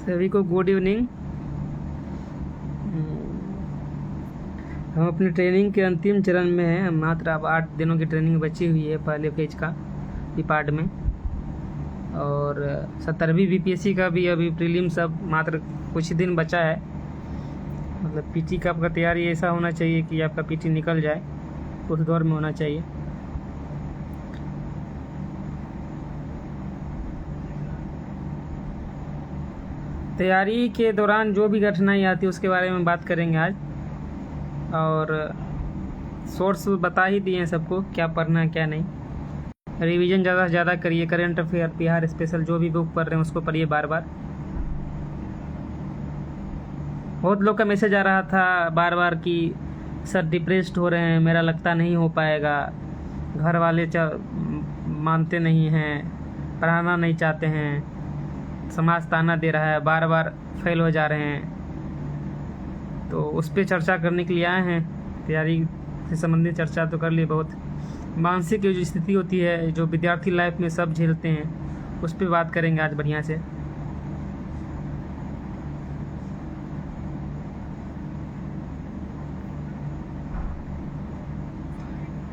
सभी को good evening. हम अपनी ट्रेनिंग के अंतिम चरण में हैं। मात्र अब 8 दिनों की ट्रेनिंग बची हुई है पहले फेज का पार्ट में, और 17वीं बीपीएससी का भी अभी प्रीलिम सब मात्र कुछ ही दिन बचा है। मतलब पीटी का आपका तैयारी ऐसा होना चाहिए कि आपका पीटी निकल जाए, उस दौर में होना चाहिए। तैयारी के दौरान जो भी कठिनाई आती है उसके बारे में बात करेंगे आज, और सोर्स बता ही दिए हैं सबको क्या पढ़ना है क्या नहीं। रिवीजन ज़्यादा से ज़्यादा करिए, करंट अफेयर, बिहार स्पेशल जो भी बुक पढ़ रहे हैं उसको पढ़िए बार बार। बहुत लोग का मैसेज आ रहा था बार बार कि सर डिप्रेस्ड हो रहे हैं, मेरा लगता नहीं हो पाएगा, घर वाले मानते नहीं हैं, पढ़ाना नहीं चाहते हैं, समाज ताना दे रहा है, बार बार फेल हो जा रहे हैं। तो उस पर चर्चा करने के लिए आए हैं। तैयारी से संबंधित चर्चा तो कर ली बहुत। मानसिक जो स्थिति होती है जो विद्यार्थी लाइफ में सब झेलते हैं, उस पर बात करेंगे आज बढ़िया से।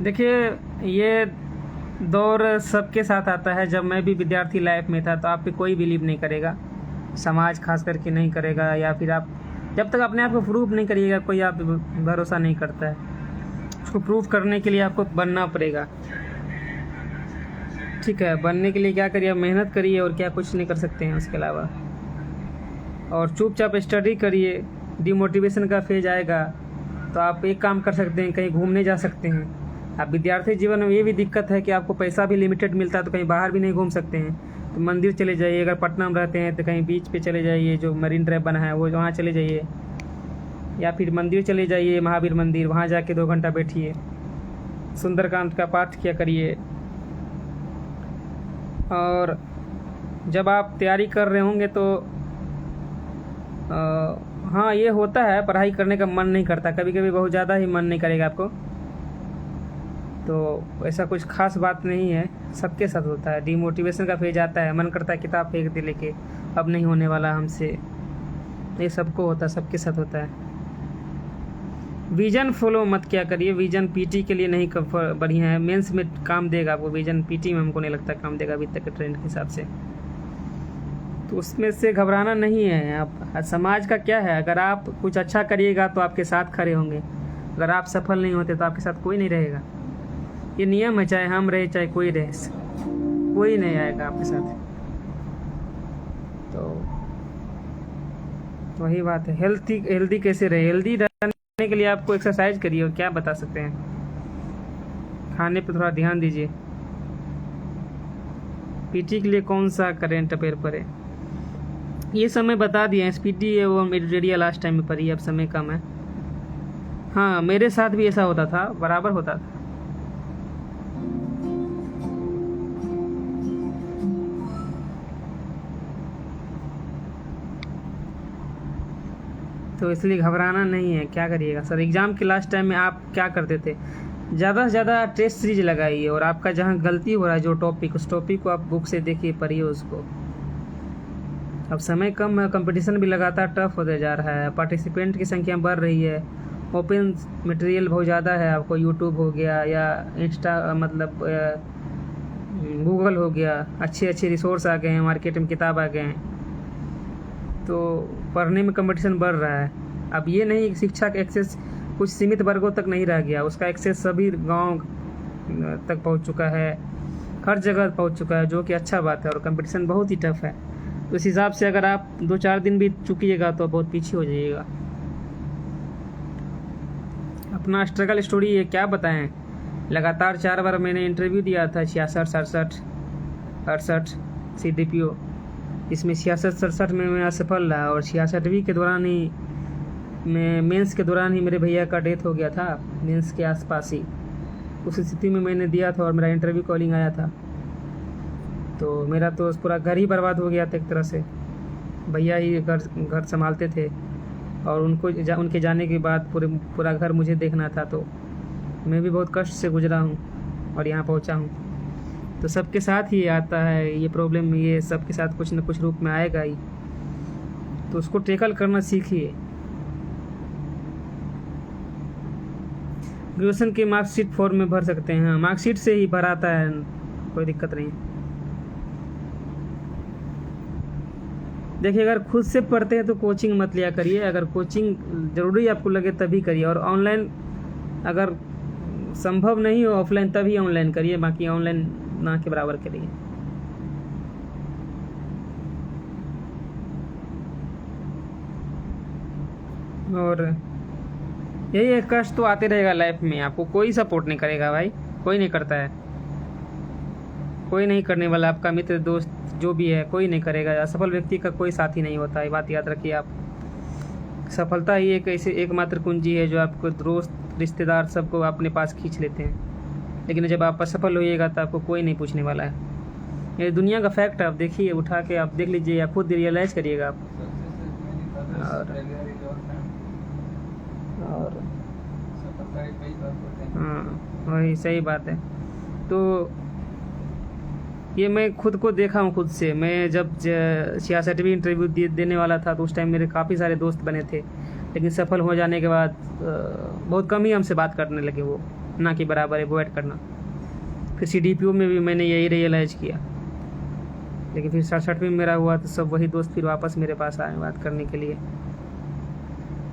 देखिए, ये दौर सबके साथ आता है। जब मैं भी विद्यार्थी लाइफ में था तो आप पे कोई बिलीव नहीं करेगा, समाज खास करके नहीं करेगा, या फिर आप जब तक अपने आप को प्रूव नहीं करिएगा कोई आप भरोसा नहीं करता है। उसको प्रूव करने के लिए आपको बनना पड़ेगा। ठीक है, बनने के लिए क्या करिए, मेहनत करिए, और क्या कुछ नहीं कर सकते हैं उसके अलावा। और चुपचाप स्टडी करिए। डिमोटिवेशन का फेज आएगा तो आप एक काम कर सकते हैं, कहीं घूमने जा सकते हैं। आप विद्यार्थी जीवन में ये भी दिक्कत है कि आपको पैसा भी लिमिटेड मिलता है, तो कहीं बाहर भी नहीं घूम सकते हैं। तो मंदिर चले जाइए, अगर पटना में रहते हैं तो कहीं बीच पे चले जाइए, जो मरीन ड्राइव बना है वो वहाँ चले जाइए, या फिर मंदिर चले जाइए, महावीर मंदिर, वहाँ जाके 2 घंटा बैठिए, सुंदरकांड का पाठ किया करिए। और जब आप तैयारी कर रहे होंगे तो हाँ, ये होता है, पढ़ाई करने का मन नहीं करता, कभी कभी बहुत ज़्यादा ही मन नहीं करेगा आपको। तो ऐसा कुछ खास बात नहीं है, सबके साथ होता है। डिमोटिवेशन का फेज आता है, मन करता है किताब फेंक दे लेके, अब नहीं होने वाला हमसे। ये सबको होता है, सबके साथ होता है। विजन फॉलो मत क्या करिए। विजन पीटी के लिए नहीं बढ़िया है, मेंस में काम देगा वो विजन, पीटी में हमको नहीं लगता काम देगा अभी तक के ट्रेंड के हिसाब से। तो उसमें से घबराना नहीं है। आप समाज का क्या है, अगर आप कुछ अच्छा करिएगा तो आपके साथ खड़े होंगे, अगर आप सफल नहीं होते तो आपके साथ कोई नहीं रहेगा। ये नियम है, चाहे हम रहे चाहे कोई रहे, कोई नहीं आएगा आपके साथ। तो वही बात है। हेल्दी कैसे रहे, हेल्दी रहने के लिए आपको एक्सरसाइज करिए, और क्या बता सकते हैं, खाने पे थोड़ा ध्यान दीजिए। पीटी के लिए कौन सा करेंट अफेयर पढ़े, ये समय बता दिए। एसपीटी है वो एडिटोरियल लास्ट टाइम में पढ़ी, अब समय कम है। हाँ, मेरे साथ भी ऐसा होता था, बराबर होता था। तो इसलिए घबराना नहीं है। क्या करिएगा सर, एग्ज़ाम के लास्ट टाइम में आप क्या करते थे, ज़्यादा से ज़्यादा टेस्ट सीरीज लगाइए, और आपका जहाँ गलती हो रहा है जो टॉपिक, उस टॉपिक को आप बुक से देखिए, पढ़िए उसको। अब समय कम है, कंपटीशन भी लगातार टफ होते जा रहा है, पार्टिसिपेंट की संख्या बढ़ रही है, ओपन मटेरियल बहुत ज़्यादा है। आपको यूट्यूब हो गया या इंस्टा, मतलब गूगल हो गया, अच्छे अच्छे रिसोर्स आ गए हैं, मार्केट में किताब आ गए हैं, तो पढ़ने में कंपटीशन बढ़ रहा है। अब ये नहीं, शिक्षा का एक्सेस कुछ सीमित वर्गों तक नहीं रह गया, उसका एक्सेस सभी गांव तक पहुंच चुका है, हर जगह पहुंच चुका है, जो कि अच्छा बात है। और कंपटीशन बहुत ही टफ है, तो इस हिसाब से अगर आप 2-4 दिन भी चुकिएगा तो बहुत पीछे हो जाइएगा। अपना स्ट्रगल स्टोरी ये क्या बताएं, लगातार 4 बार मैंने इंटरव्यू दिया था, 66, 67, 68 CDPO। इसमें 66-67 में मैं असफल रहा, और 66वीं के दौरान ही मैं मेंस के दौरान ही मेरे भैया का डेथ हो गया था, मेंस के आसपास ही। उस स्थिति में मैंने दिया था और मेरा इंटरव्यू कॉलिंग आया था, तो मेरा तो पूरा घर ही बर्बाद हो गया था एक तरह से। भैया ही घर संभालते थे, और उनके जाने के बाद पूरा घर मुझे देखना था। तो मैं भी बहुत कष्ट से गुजरा हूँ और यहाँ पहुँचा हूँ। तो सबके साथ ही आता है ये प्रॉब्लम, ये सबके साथ कुछ न कुछ रूप में आएगा ही। तो उसको टैकल करना सीखिए। ग्रेजुएशन की मार्कशीट फॉर्म में भर सकते हैं, हाँ मार्कशीट से ही भराता है, कोई दिक्कत नहीं। देखिए, अगर खुद से पढ़ते हैं तो कोचिंग मत लिया करिए, अगर कोचिंग ज़रूरी आपको लगे तभी करिए, और ऑनलाइन अगर संभव नहीं हो ऑफलाइन तभी ऑनलाइन करिए, बाकी ऑनलाइन ना के बराबर करिए। और यही एक कष्ट तो आते रहेगा लाइफ में, आपको कोई सपोर्ट नहीं करेगा भाई, कोई नहीं करता है, कोई नहीं करने वाला, आपका मित्र दोस्त जो भी है कोई नहीं करेगा। असफल व्यक्ति का कोई साथी नहीं होता है, बात याद रखिए आप। सफलता ही एक ऐसी एकमात्र कुंजी है जो आपको दोस्त रिश्तेदार सबको अपने पास खींच लेते हैं, लेकिन जब आप असफल होइएगा तो आपको कोई नहीं पूछने वाला है। ये दुनिया का फैक्ट है, आप देखिए, उठा के आप देख लीजिए या खुद रियलाइज़ करिएगा आप। और हाँ वही सही बात है। तो ये मैं खुद को देखा हूँ खुद से। मैं जब 66वीं इंटरव्यू देने वाला था तो उस टाइम मेरे काफ़ी सारे दोस्त बने थे, लेकिन सफल हो जाने के बाद बहुत कम ही हमसे बात करने लगे, वो ना कि बराबर अवॉइड करना। फिर CDPO में भी मैंने यही रियलाइज़ किया, लेकिन फिर 67वीं में मेरा हुआ तो सब वही दोस्त फिर वापस मेरे पास आए बात करने के लिए।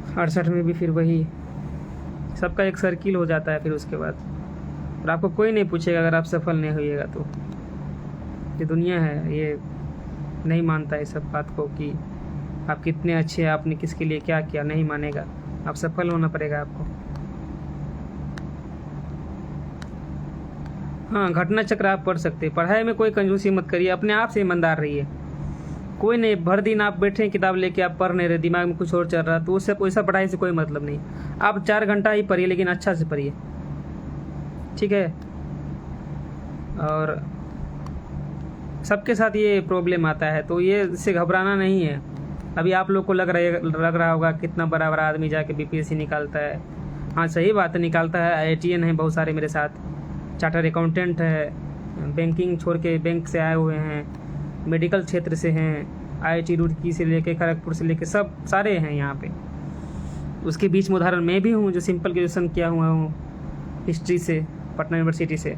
68 में भी फिर वही, सबका एक सर्किल हो जाता है फिर उसके बाद, और आपको कोई नहीं पूछेगा अगर आप सफल नहीं होइएगा तो। ये दुनिया है, ये नहीं मानता है सब बात को कि आप कितने अच्छे हैं, आपने किसके लिए क्या किया, नहीं मानेगा। आप सफल होना पड़ेगा आपको। हाँ, घटना चक्र आप पढ़ सकते हैं। पढ़ाई में कोई कंजूसी मत करिए, अपने आप से ईमानदार रहिए। कोई नहीं, भर दिन आप बैठे किताब लेके आप पढ़ नहीं रहे, दिमाग में कुछ और चल रहा, तो उससे वैसा पढ़ाई से कोई मतलब नहीं। आप 4 घंटा ही पढ़िए, लेकिन अच्छा से पढ़िए, ठीक है। और सबके साथ ये प्रॉब्लम आता है, तो ये इससे घबराना नहीं है। अभी आप लोग को लग रहा होगा कितना बड़ा बड़ा आदमी जाके BPSC निकालता है। हाँ सही बात है, निकालता है। IITian है बहुत सारे मेरे साथ, चार्टर्ड अकाउंटेंट है, बैंकिंग छोड़ के बैंक से आए हुए हैं, मेडिकल क्षेत्र से हैं, IIT रुड़की से लेके खड़गपुर से लेके सब सारे हैं यहाँ पे। उसके बीच में उदाहरण मैं भी हूँ जो सिंपल ग्रेजुएशन किया हुआ हूँ हिस्ट्री से, पटना यूनिवर्सिटी से।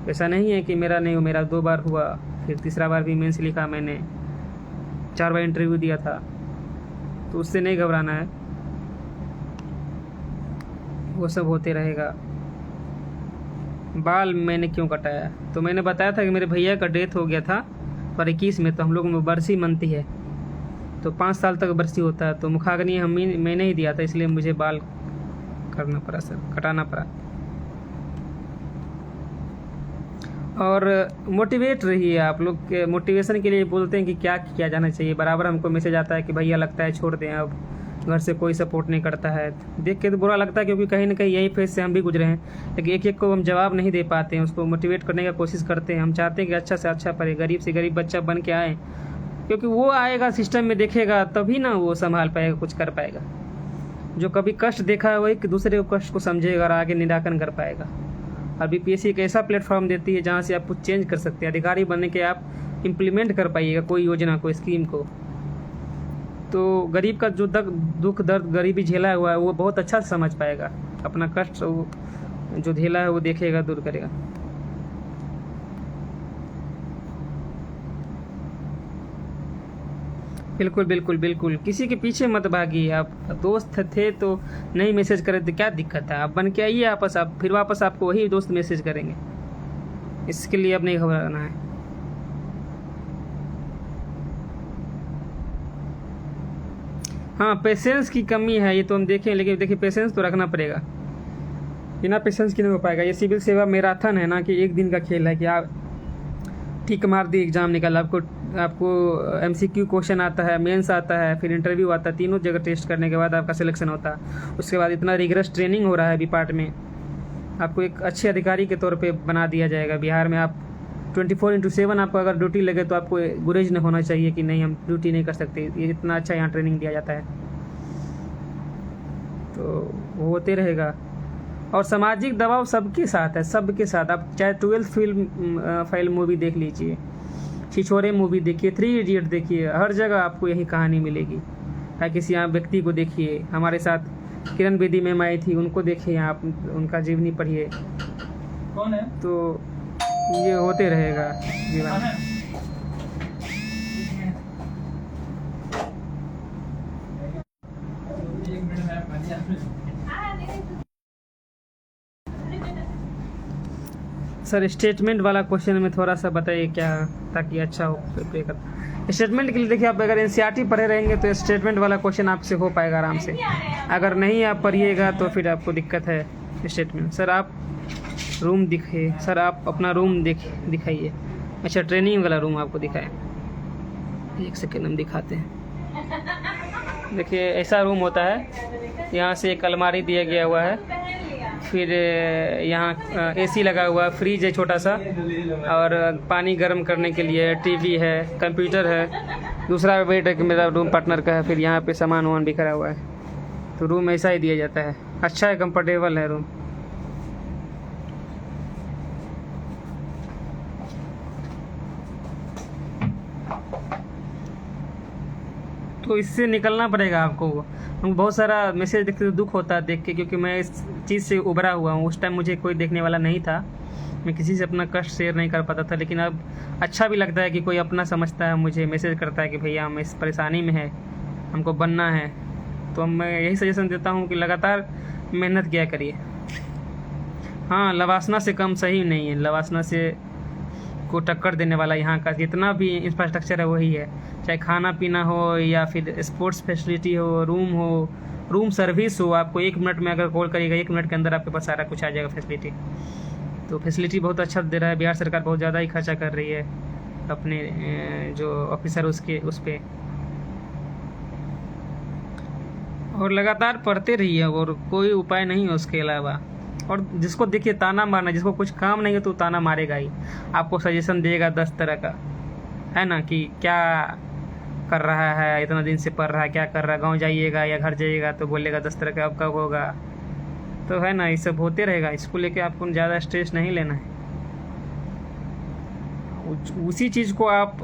ऐसा नहीं है कि मेरा नहीं हो, मेरा 2 बार हुआ, फिर तीसरा बार भी मेंस लिखा मैंने, 4 बार इंटरव्यू दिया था, तो उससे नहीं घबराना है, वो सब होते रहेगा। बाल मैंने क्यों कटाया, तो मैंने बताया था कि मेरे भैया का डेथ हो गया था पर 21 में, तो हम लोग में बरसी मनती है, तो 5 साल तक बरसी होता है, तो मुखाग्नि मैंने ही दिया था, इसलिए मुझे बाल करना पड़ा सर, कटाना पड़ा। और मोटिवेट रहिए आप लोग के, मोटिवेशन के लिए बोलते हैं कि क्या किया जाना चाहिए। बराबर हमको मैसेज आता है कि भैया लगता है छोड़ दें, अब घर से कोई सपोर्ट नहीं करता है। देख के तो बुरा लगता है, क्योंकि कहीं ना कहीं यही फेज से हम भी गुजरे हैं, लेकिन एक एक को हम जवाब नहीं दे पाते हैं, उसको मोटिवेट करने का कोशिश करते हैं। हम चाहते हैं कि अच्छा से अच्छा पढ़े, गरीब से गरीब बच्चा बन के आए, क्योंकि वो आएगा सिस्टम में देखेगा तभी ना वो संभाल पाएगा, कुछ कर पाएगा। जो कभी कष्ट देखा है वही दूसरे कष्ट को समझेगा और आगे निराकरण कर पाएगा। और BPSC एक ऐसा प्लेटफॉर्म देती है जहाँ से आप कुछ चेंज कर सकते हैं, अधिकारी बनने के आप इम्प्लीमेंट कर पाइएगा कोई योजना को, स्कीम को। तो गरीब का जो दुख दर्द गरीबी झेला हुआ है वो बहुत अच्छा से समझ पाएगा, अपना कष्ट जो झेला है वो देखेगा, दूर करेगा। बिल्कुल बिल्कुल बिल्कुल, किसी के पीछे मत भागिए। आप दोस्त थे तो नहीं मैसेज करे तो क्या दिक्कत है, आप बन के आइए आपस, आप फिर वापस आपको वही दोस्त मैसेज करेंगे। इसके लिए अब नहीं घबराना है। हाँ, पेशेंस की कमी है ये तो हम देखें, लेकिन देखिए पेशेंस तो रखना पड़ेगा, बिना पेशेंस के नहीं हो पाएगा। ये सिविल सेवा मैराथन है ना, कि एक दिन का खेल है कि आप ठीक मार दी, एग्ज़ाम निकला, आपको MCQ क्वेश्चन आता है, मेंस आता है, फिर इंटरव्यू आता है, तीनों जगह टेस्ट करने के बाद आपका सिलेक्शन होता है। उसके बाद इतना रिगरस ट्रेनिंग हो रहा है अभी पार्ट में, आपको एक अच्छे अधिकारी के तौर पे बना दिया जाएगा। बिहार में आप 24/7 आपको अगर ड्यूटी लगे तो आपको गुरेज नहीं होना चाहिए कि नहीं हम ड्यूटी नहीं कर सकते, ये इतना अच्छा यहाँ ट्रेनिंग दिया जाता है। तो वो होते रहेगा। और सामाजिक दबाव सबके साथ है, सबके साथ। आप चाहे 12th फेल मूवी देख लीजिए, छिछोरे मूवी देखिए, 3 इडियट देखिए, हर जगह आपको यही कहानी मिलेगी। या किसी यहाँ व्यक्ति को देखिए, हमारे साथ किरण बेदी मैम आई थी, उनको देखिए आप, उनका जीवनी पढ़िए। कौन है? तो ये होते रहेगा जीवन में। सर स्टेटमेंट वाला क्वेश्चन में थोड़ा सा बताइए क्या, ताकि अच्छा हो पेपर। स्टेटमेंट के लिए देखिए, आप अगर एनसीईआरटी पढ़े रहेंगे तो स्टेटमेंट वाला क्वेश्चन आपसे हो पाएगा आराम से। अगर नहीं आप पढ़िएगा तो फिर आपको दिक्कत है स्टेटमेंट। सर आप रूम दिखाइए, सर आप अपना रूम दिखाइए। अच्छा, ट्रेनिंग वाला रूम आपको दिखाएं, 1 सेकेंड हम दिखाते हैं। देखिए ऐसा रूम होता है, यहाँ से एक अलमारी दिया गया हुआ है, फिर यहाँ एसी लगा हुआ है, फ्रिज है छोटा सा, और पानी गर्म करने के लिए टीवी है, कंप्यूटर है। दूसरा बेड है कि मेरा रूम पार्टनर का है, फिर यहाँ पे सामान वामान बिखरा हुआ है। तो रूम ऐसा ही दिया जाता है, अच्छा है, कंफर्टेबल है रूम। तो इससे निकलना पड़ेगा आपको। हमको बहुत सारा मैसेज देखते दुख होता है देख के, क्योंकि मैं इस चीज़ से उभरा हुआ हूँ। उस टाइम मुझे कोई देखने वाला नहीं था, मैं किसी से अपना कष्ट शेयर नहीं कर पाता था, लेकिन अब अच्छा भी लगता है कि कोई अपना समझता है, मुझे मैसेज करता है कि भैया हम इस परेशानी में है, हमको बनना है। तो मैं यही सजेशन देता हूँ कि लगातार मेहनत किया करिए। हाँ, लवासना से कम सही नहीं है, लवासना से को टक्कर देने वाला यहाँ का जितना भी इंफ्रास्ट्रक्चर है वही है, चाहे खाना पीना हो या फिर स्पोर्ट्स फैसिलिटी हो, रूम सर्विस हो। आपको 1 मिनट में अगर कॉल करिएगा, 1 मिनट के अंदर आपके पास सारा कुछ आ जाएगा फैसिलिटी। तो फैसिलिटी बहुत अच्छा दे रहा है बिहार सरकार, बहुत ज़्यादा ही खर्चा कर रही है अपने जो ऑफिसर उस पर। और लगातार पढ़ते रहिए, और कोई उपाय नहीं है उसके अलावा। और जिसको देखिए ताना मारना, जिसको कुछ काम नहीं है तो ताना मारेगा ही, आपको सजेशन देगा 10 तरह का, है ना, कि क्या कर रहा है, इतना दिन से पढ़ रहा है, क्या कर रहा है। गांव जाइएगा या घर जाइएगा तो बोलेगा 10 तरह का, अब कब होगा। तो है ना, ये सब होते रहेगा। इसको लेके आपको ज़्यादा स्ट्रेस नहीं लेना है। उसी चीज़ को आप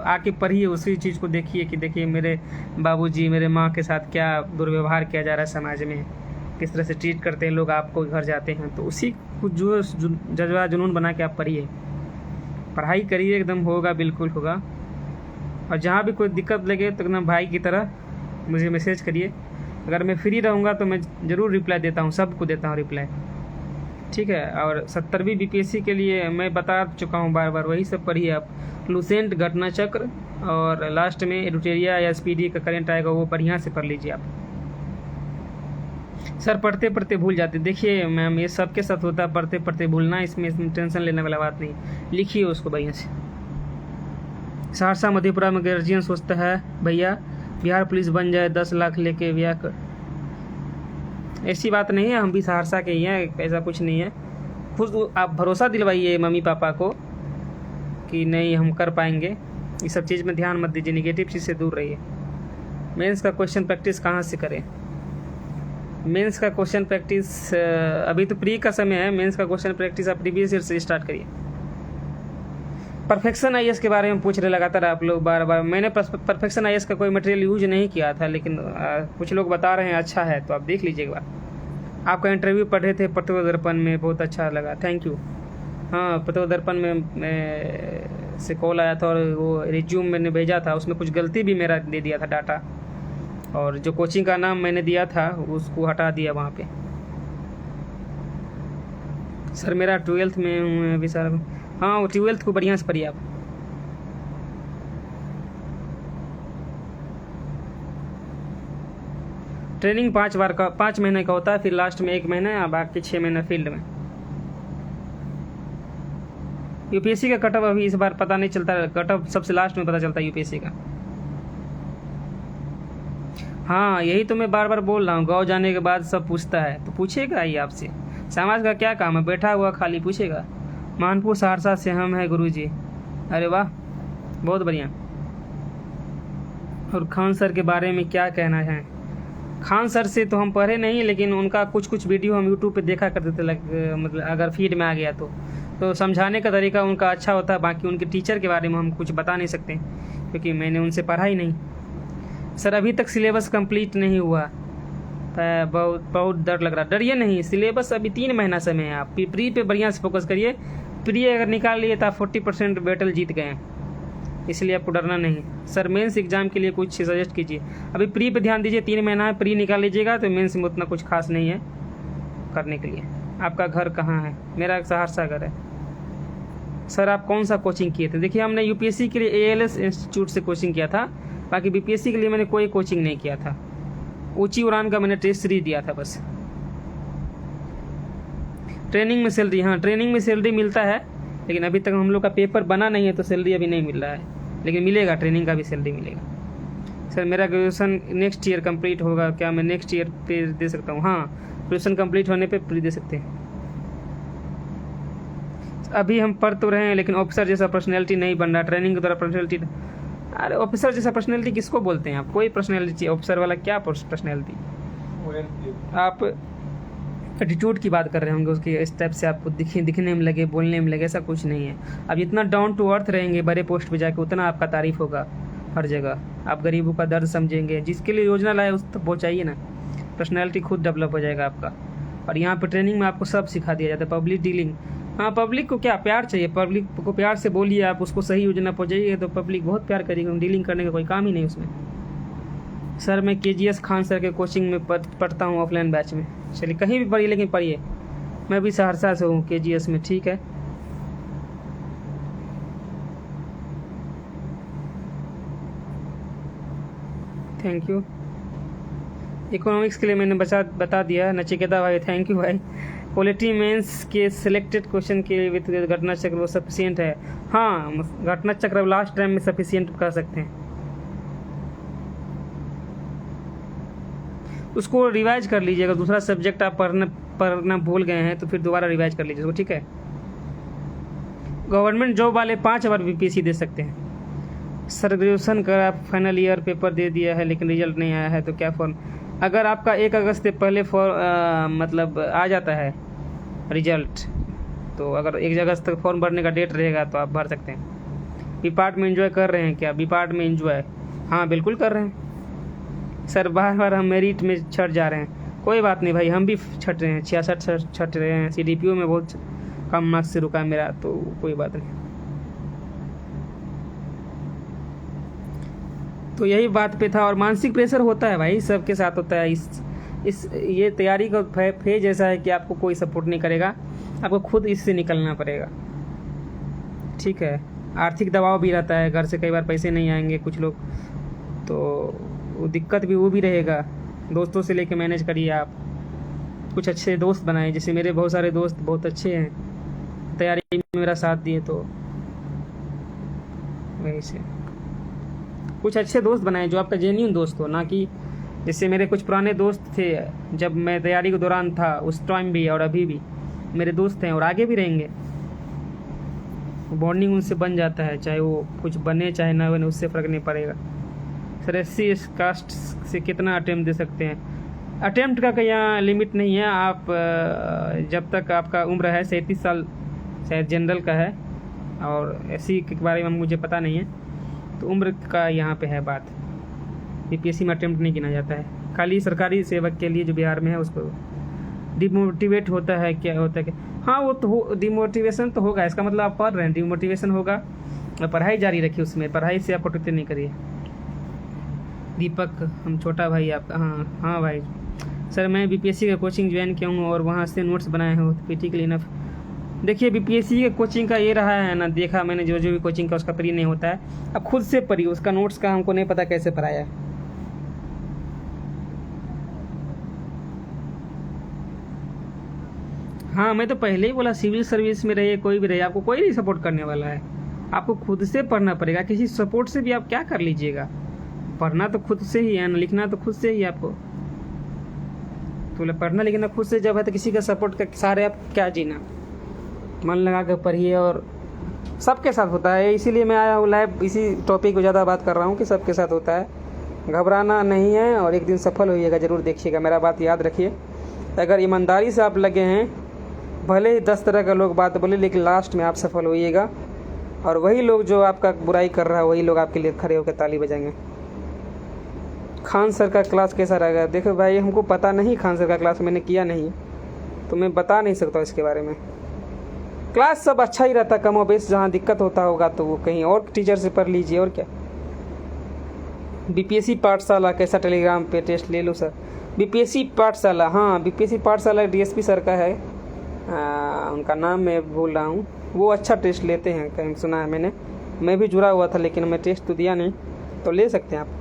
आके पढ़िए, उसी चीज़ को देखिए कि देखिए मेरे बाबूजी, मेरे माँ के साथ क्या दुर्व्यवहार किया जा रहा है समाज में, किस तरह से ट्रीट करते हैं लोग आपको, घर जाते हैं। तो उसी कुछ जो जज्बा जुनून बना के आप पढ़िए, पढ़ाई करिए, एकदम होगा, बिल्कुल होगा। और जहाँ भी कोई दिक्कत लगे तो एकदम भाई की तरह मुझे मैसेज करिए। अगर मैं फ्री रहूँगा तो मैं ज़रूर रिप्लाई देता हूँ, सबको देता हूँ रिप्लाई, ठीक है। और 70वीं बीपीएससी के लिए मैं बता चुका हूँ बार बार, वही सब पढ़िए आप। लूसेंट, घटना चक्र, और लास्ट में एडुटेरिया या एसपीडी का करंट आएगा, वो बढ़िया से पढ़ लीजिए आप। सर पढ़ते पढ़ते भूल जाते, देखिए मैम ये सबके साथ होता है, पढ़ते पढ़ते भूलना, इसमें टेंशन लेने वाला बात नहीं। लिखिए उसको बढ़िया से। सहरसा मधेपुरा में गार्जियन सोचता है भैया बिहार पुलिस बन जाए, 10 लाख लेके ब्याह कर। ऐसी बात नहीं है, हम भी सहरसा के ही हैं, ऐसा कुछ नहीं है। खुद आप भरोसा दिलवाइए मम्मी पापा को कि नहीं हम कर पाएंगे। ये सब चीज़ में ध्यान मत दीजिए, निगेटिव चीज़ से दूर रहिए। मेंस का क्वेश्चन प्रैक्टिस कहाँ से करें? मेंस का क्वेश्चन प्रैक्टिस अभी तो प्री का समय है, मेंस का क्वेश्चन प्रैक्टिस आप प्रीवियस ईयर से स्टार्ट करिए। परफेक्शन आईएएस के बारे में पूछ रहे लगातार आप लोग बार बार। मैंने परफेक्शन आईएएस का कोई मटेरियल यूज नहीं किया था, लेकिन कुछ लोग बता रहे हैं अच्छा है, तो आप देख लीजिएगा। आपका इंटरव्यू पढ़े थे पत्रकार दर्पण में, बहुत अच्छा लगा, थैंक यू। हाँ, पत्रकार दर्पण में से कॉल आया था और वो रिज्यूम मैंने भेजा था, उसमें कुछ गलती भी मेरा दे दिया था डाटा, और जो कोचिंग का नाम मैंने दिया था उसको हटा दिया वहाँ पे। सर मेरा 12th में हूँ अभी सर। हाँ, वो 12th को बढ़िया से पढ़िए आप। ट्रेनिंग 5 महीने का होता है, फिर लास्ट में 1 महीना, बाकी 6 महीना फील्ड में। यूपीएससी का कटअप अभी इस बार पता नहीं चलता, कटअप सबसे लास्ट में पता चलता है यूपीएससी का। हाँ, यही तो मैं बार बार बोल रहा हूँ, गाँव जाने के बाद सब पूछता है, तो पूछेगा ही आपसे। समाज का क्या काम है, बैठा हुआ खाली पूछेगा। मानपुर सहरसा से हम हैं गुरुजी। अरे वाह, बहुत बढ़िया। और खान सर के बारे में क्या कहना है? खान सर से तो हम पढ़े नहीं, लेकिन उनका कुछ वीडियो हम यूट्यूब पे देखा करते थे, मतलब अगर फीड में आ गया तो तो समझाने का तरीका उनका अच्छा होता है, बाकी उनके टीचर के बारे में हम कुछ बता नहीं सकते क्योंकि मैंने उनसे पढ़ा ही नहीं। सर अभी तक सिलेबस कंप्लीट नहीं हुआ, बहुत बहुत डर लग रहा। डरिए नहीं, सिलेबस अभी 3 महीना समय है। आप प्री पे बढ़िया से फोकस करिए। प्री अगर निकाल लिए तो आप 40% बैटल जीत गए हैं, इसलिए आपको डरना नहीं। सर मेंस एग्जाम के लिए कुछ सजेस्ट कीजिए। अभी प्री पे ध्यान दीजिए, 3 महीना है, प्री निकाल लीजिएगा तो मेंस में उतना कुछ खास नहीं है करने के लिए। आपका घर कहाँ है? मेरा सहरसा घर है। सर आप कौन सा कोचिंग किए थे? देखिए हमने यूपीएससी के लिए ALS इंस्टीट्यूट से कोचिंग किया था, बाकी बीपीएससी के लिए मैंने कोई कोचिंग नहीं किया था। ऊंची उड़ान का मैंने टेस्ट सीरीज दिया था बस। ट्रेनिंग में सैलरी, हाँ ट्रेनिंग में सैलरी मिलता है, लेकिन अभी तक हम लोग का पेपर बना नहीं है तो सैलरी अभी नहीं मिल रहा है, लेकिन मिलेगा, ट्रेनिंग का भी सैलरी मिलेगा। सर मेरा ग्रेजुएशन नेक्स्ट ईयर कंप्लीट होगा, क्या मैं नेक्स्ट ईयर पे दे सकता हूँ? हाँ, ग्रेजुएशन कंप्लीट होने पे प्री दे सकते हैं। अभी हम पढ़ तो रहे हैं लेकिन ऑफिसर जैसा पर्सनैलिटी नहीं बन रहा। ट्रेनिंग के द्वारा पर्सनैलिटी, अरे ऑफिसर जैसा पर्सनैलिटी किसको बोलते हैं आप? कोई पर्सनैलिटी ऑफिसर वाला क्या पर्सनैलिटी? आप एटीट्यूड की बात कर रहे होंगे, उसके स्टेप से आपको दिखने में लगे, बोलने में लगे, ऐसा कुछ नहीं है। आप जितना डाउन टू अर्थ रहेंगे बड़े पोस्ट पे जाके, उतना आपका तारीफ होगा हर जगह। आप गरीबों का दर्द समझेंगे, जिसके लिए योजना लाए उस तक पहुँचाइए ना, पर्सनैलिटी खुद डेवलप हो जाएगा आपका। और यहाँ पर ट्रेनिंग में आपको सब सिखा दिया जाता है। पब्लिक डीलिंग, हाँ पब्लिक को क्या प्यार चाहिए, पब्लिक को प्यार से बोलिए, आप उसको सही योजना पहुँचाइए तो पब्लिक बहुत प्यार करेगी। डीलिंग करने का कोई काम ही नहीं उसमें। सर मैं KGS खान सर के कोचिंग में पढ़ता हूँ ऑफलाइन बैच में। चलिए कहीं भी पढ़िए लेकिन पढ़िए। मैं भी सहरसा से हूँ KGS में, ठीक है। Thank you. इकोनॉमिक्स के लिए मैंने बता दिया नचिकेता भाई, थैंक यू भाई। पॉलिटी मेंस के सिलेक्टेड क्वेश्चन के विद घटना चक्र वो सफिशिएंट है? हाँ घटना चक्र लास्ट टाइम में सफिशिएंट कर सकते हैं। उसको रिवाइज कर लीजिएगा। दूसरा सब्जेक्ट आप पढ़ना भूल गए हैं तो फिर दोबारा रिवाइज कर लीजिए उसको, ठीक है। गवर्नमेंट जॉब वाले 5 बार BPSC दे सकते हैं। सर ग्रेजुएशन का आप फाइनल ईयर पेपर दे दिया है लेकिन रिजल्ट नहीं आया है तो क्या फॉर्म? अगर आपका 1 अगस्त से पहले मतलब आ जाता है रिजल्ट, तो अगर 1 अगस्त तक फॉर्म भरने का डेट रहेगा तो आप भर सकते हैं। बीपार्ट में एंजॉय कर रहे हैं क्या? बीपार्ट में एंजॉय, हाँ बिल्कुल कर रहे हैं। सर बार हम मेरिट में छट जा रहे हैं। कोई बात नहीं भाई, हम भी छट रहे हैं, 66 छट रहे हैं। CDPO में बहुत कम मार्क्स से रुका मेरा, तो कोई बात नहीं। तो यही बात पे था। और मानसिक प्रेशर होता है भाई, सबके साथ होता है। ये तैयारी का फेज ऐसा है कि आपको कोई सपोर्ट नहीं करेगा, आपको खुद इससे निकलना पड़ेगा, ठीक है। आर्थिक दबाव भी रहता है, घर से कई बार पैसे नहीं आएंगे कुछ लोग, तो वो दिक्कत भी वो भी रहेगा। दोस्तों से लेके मैनेज करिए आप, कुछ अच्छे दोस्त बनाए। जैसे मेरे बहुत सारे दोस्त बहुत अच्छे हैं, तैयारी में मेरा साथ दिए, तो वही से कुछ अच्छे दोस्त बनाए जो आपका जेन्युइन दोस्त हो, ना कि जैसे मेरे कुछ पुराने दोस्त थे जब मैं तैयारी के दौरान था, उस टाइम भी और अभी भी मेरे दोस्त हैं और आगे भी रहेंगे। बॉन्डिंग उनसे बन जाता है, चाहे वो कुछ बने चाहे ना बने, उससे फ़र्क नहीं पड़ेगा। सर SC कास्ट से कितना अटेम्प्ट दे सकते हैं? अटेम्प्ट का यहाँ लिमिट नहीं है। आप जब तक आपका उम्र है 37 साल, शायद जनरल का है, और SC के बारे में मुझे पता नहीं है, तो उम्र का यहाँ पे है बात। BPSC में अटेम्प्ट नहीं गिना जाता है। खाली सरकारी सेवक के लिए जो बिहार में है उसको डिमोटिवेट होता है, क्या होता है कि हाँ वो तो डिमोटिवेशन तो होगा। इसका मतलब आप पढ़ रहे हैं, डिमोटिवेशन होगा, पढ़ाई जारी रखिए, उसमें पढ़ाई से आप कटौती नहीं करिए। दीपक, हम छोटा भाई आपका। हाँ भाई। सर मैं BPSC का कोचिंग ज्वाइन किया हूँ और वहाँ से नोट्स बनाए हैं PT के लिए इनफ। देखिए BPSC के कोचिंग का ये रहा है ना, देखा मैंने जो भी कोचिंग का उसका प्री नहीं होता है। अब खुद से पढ़िए, उसका नोट्स का हमको नहीं पता कैसे पढ़ाया। हाँ मैं तो पहले ही बोला, सिविल सर्विस में रहिए, कोई भी रहिए, आपको कोई नहीं सपोर्ट करने वाला है। आपको खुद से पढ़ना पड़ेगा, किसी सपोर्ट से भी आप क्या कर लीजिएगा। पढ़ना तो खुद से ही है ना, लिखना तो खुद से ही आपको। तो पढ़ना लिखना खुद से जब है तो किसी का सपोर्ट का सहारे आप क्या जीना। मन लगा कर पढ़िए, और सबके साथ होता है। इसीलिए मैं आया हूँ लाइव, इसी टॉपिक को ज़्यादा बात कर रहा हूँ कि सबके साथ होता है, घबराना नहीं है, और एक दिन सफल होइएगा, ज़रूर देखिएगा। मेरा बात याद रखिए, अगर ईमानदारी से आप लगे हैं, भले ही 10 तरह का लोग बात बोले, लेकिन लास्ट में आप सफल होइएगा, और वही लोग जो आपका बुराई कर रहा है वही लोग आपके लिए खड़े होकर ताली बजाएंगे। खान सर का क्लास कैसा रहेगा? देखो भाई, हमको पता नहीं, खान सर का क्लास मैंने किया नहीं, तो मैं बता नहीं सकता इसके बारे में। क्लास सब अच्छा ही रहता, कम और बेश, जहाँ दिक्कत होता होगा तो वो कहीं और टीचर से पढ़ लीजिए, और क्या। बीपीएससी पाठशाला कैसा? टेलीग्राम पे टेस्ट ले लो सर। बीपीएससी पाठशाला, हाँ बीपीएससी पाठशाला डीएसपी सर का है, उनका नाम मैं भूल रहा हूँ। वो अच्छा टेस्ट लेते हैं, कहीं सुना है मैंने, मैं भी जुड़ा हुआ था, लेकिन मैं टेस्ट तो दिया नहीं, तो ले सकते हैं आप।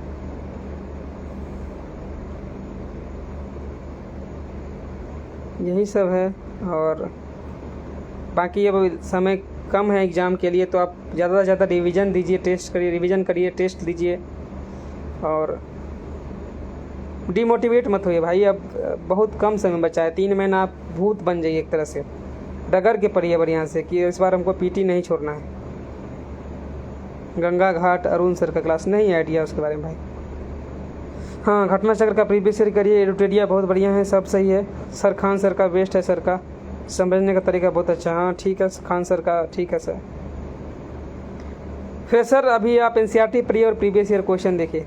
यही सब है, और बाकी अब समय कम है एग्ज़ाम के लिए, तो आप ज़्यादा से ज़्यादा रिवीजन दीजिए, टेस्ट करिए, रिवीजन करिए, टेस्ट दीजिए, और डिमोटिवेट मत होइए भाई। अब बहुत कम समय बचा है, 3 महीना आप भूत बन जाइए एक तरह से, डगर के पढ़िए बढ़िया से कि इस बार हमको पीटी नहीं छोड़ना है। गंगा घाट अरुण सर का क्लास, नहीं आइडिया उसके बारे में भाई। हाँ, घटना चक्र का प्रीवियस ईयर करिए, एडिटोरिया बहुत बढ़िया है, सब सही है सर। खान सर का बेस्ट है, सर का समझने का तरीका बहुत अच्छा। हाँ ठीक है, खान सर का ठीक है सर। फिर सर अभी आप एनसीईआरटी पढ़िए और प्रीवियस ईयर क्वेश्चन देखिए।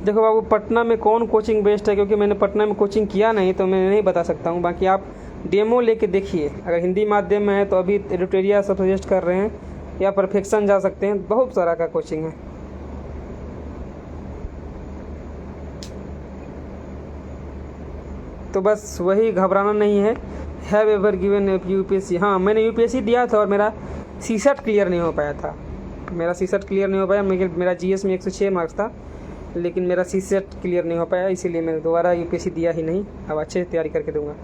देखो बाबू, पटना में कौन कोचिंग बेस्ट है, क्योंकि मैंने पटना में कोचिंग किया नहीं तो मैं नहीं बता सकता हूँ। बाकी आप डेमो लेके देखिए, अगर हिंदी माध्यम में है तो अभी एडिटोरिया सब सजेस्ट कर रहे हैं, या परफेक्शन जा सकते हैं, बहुत सारा का कोचिंग है। तो बस वही, घबराना नहीं है। Have ever given UPSC? हाँ, मैंने यूपीएससी दिया था और मेरा सीसेट क्लियर नहीं हो पाया था। मेरा सीसेट क्लियर नहीं हो पाया, मेरा जीएस में 106 मार्क्स था, लेकिन मेरा सीसेट क्लियर नहीं हो पाया, इसीलिए मैंने दोबारा यूपीएससी दिया ही नहीं। अब अच्छे से तैयारी करके दूंगा।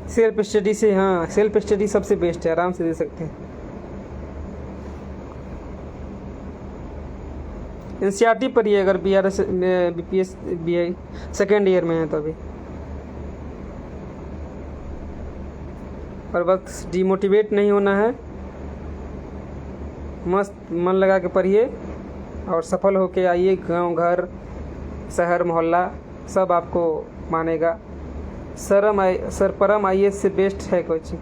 सेल्फ स्टडी से, हाँ सेल्फ स्टडी सबसे बेस्ट है, आराम से दे सकते हैं। एनसीईआरटी पढ़िए अगर BRS BPS BI second year में है तो अभी। और बस डिमोटिवेट नहीं होना है, मस्त मन लगा के पढ़िए और सफल होके आइए। गांव, घर, शहर, मोहल्ला सब आपको मानेगा। सर परम आईएएस से बेस्ट है कोचिंग।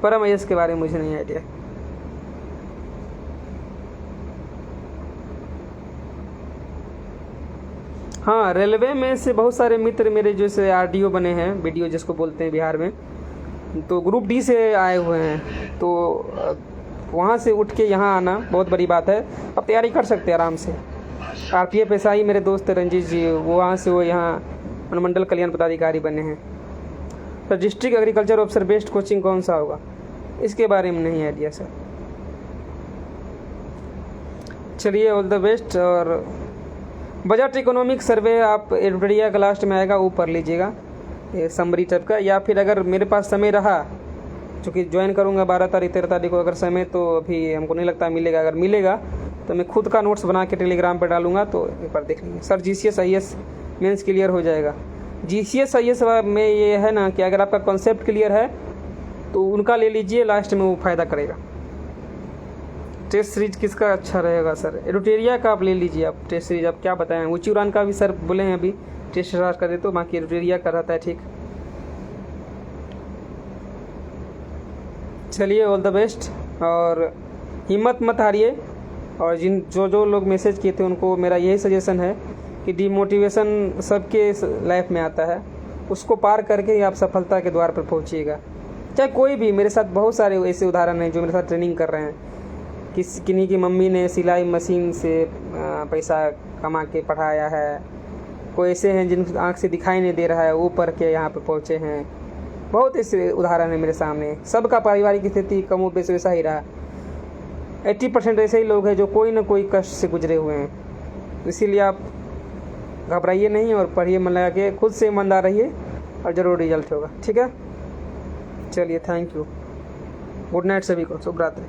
परम आईएएस के बारे में मुझे नहीं आइडिया। हाँ, रेलवे में से बहुत सारे मित्र मेरे जैसे आरडीओ बने हैं, बीडीओ जिसको बोलते हैं बिहार में, तो ग्रुप डी से आए हुए हैं, तो वहाँ से उठ के यहाँ आना बहुत बड़ी बात है। अब तैयारी कर सकते हैं आराम से। आरपीएफ एसआई मेरे दोस्त रंजीत जी, वो वहाँ से वो यहाँ अनुमंडल कल्याण पदाधिकारी बने हैं। तो district agriculture officer best coaching कौन सा होगा, इसके बारे में नहीं आइडिया सर। चलिए, ऑल द बेस्ट। और बजट इकोनॉमिक सर्वे आप एडिटोरिया का लास्ट में आएगा, वो पढ़ लीजिएगा, ये समरी टाइप का। या फिर अगर मेरे पास समय रहा, चूँकि ज्वाइन करूँगा 12 तारीख 13 तारीख को, अगर समय तो अभी हमको नहीं लगता मिलेगा, अगर मिलेगा तो मैं खुद का नोट्स बना के टेलीग्राम पर डालूंगा, तो एक बार देख लेंगे। Sir GCS IAS mains clear हो जाएगा। जीसीएस आईएएस में ये है ना कि अगर आपका कॉन्सेप्ट क्लियर है तो उनका ले लीजिए, लास्ट में वो फ़ायदा करेगा। टेस्ट सीरीज किसका अच्छा रहेगा सर? एडिटोरिया का आप ले लीजिए। आप टेस्ट सीरीज आप क्या बताएं, ऊँची उड़ान का भी सर बोले हैं अभी टेस्ट स्टार्ट कर दे, तो बाकी एडिटोरिया का रहता है ठीक। चलिए, ऑल द बेस्ट और हिम्मत मत हारिए। और जो लोग मैसेज किए थे उनको मेरा यही सजेशन है कि डिमोटिवेशन सबके लाइफ में आता है, उसको पार करके ही आप सफलता के द्वार पर पहुंचिएगा। चाहे कोई भी, मेरे साथ बहुत सारे ऐसे उदाहरण हैं जो मेरे साथ ट्रेनिंग कर रहे हैं। किन्हीं की मम्मी ने सिलाई मशीन से पैसा कमा के पढ़ाया है, कोई ऐसे हैं जिन आँख से दिखाई नहीं दे रहा है, वो पढ़ के यहाँ पे पहुँचे हैं। बहुत ऐसे उदाहरण है मेरे सामने। सबका पारिवारिक स्थिति कमो बेश वैसा ही रहा। 80% ऐसे ही लोग हैं जो कोई ना कोई कष्ट से गुजरे हुए हैं। इसीलिए आप घबराइए नहीं और पढ़िए, मन लगा के, खुद से ईमानदार रहिए और ज़रूर रिजल्ट होगा। ठीक है, चलिए, थैंक यू, गुड नाइट सभी को, शुभ रात्रि।